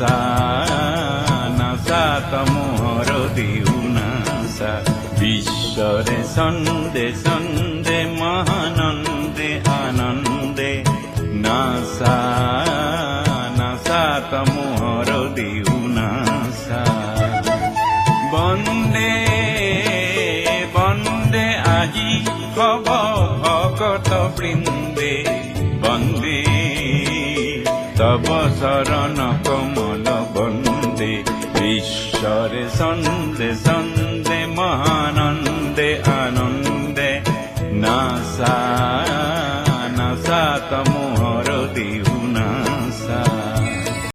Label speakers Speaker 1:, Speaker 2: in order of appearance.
Speaker 1: NASA NASA তমোহর দিউ NASA বিশ্বরে সন্দে সন্দে মহানন্দে আনন্দে NASA NASA তমোহর দিউ NASA বন্দে বন্দে আজি ভব ভকত বৃন্দে বন্দে তব শরণ কমল বন্দে ঈশ্বরে সন্দে সন্দে মহানন্দে আনন্দে নাসা নাসা তমোহ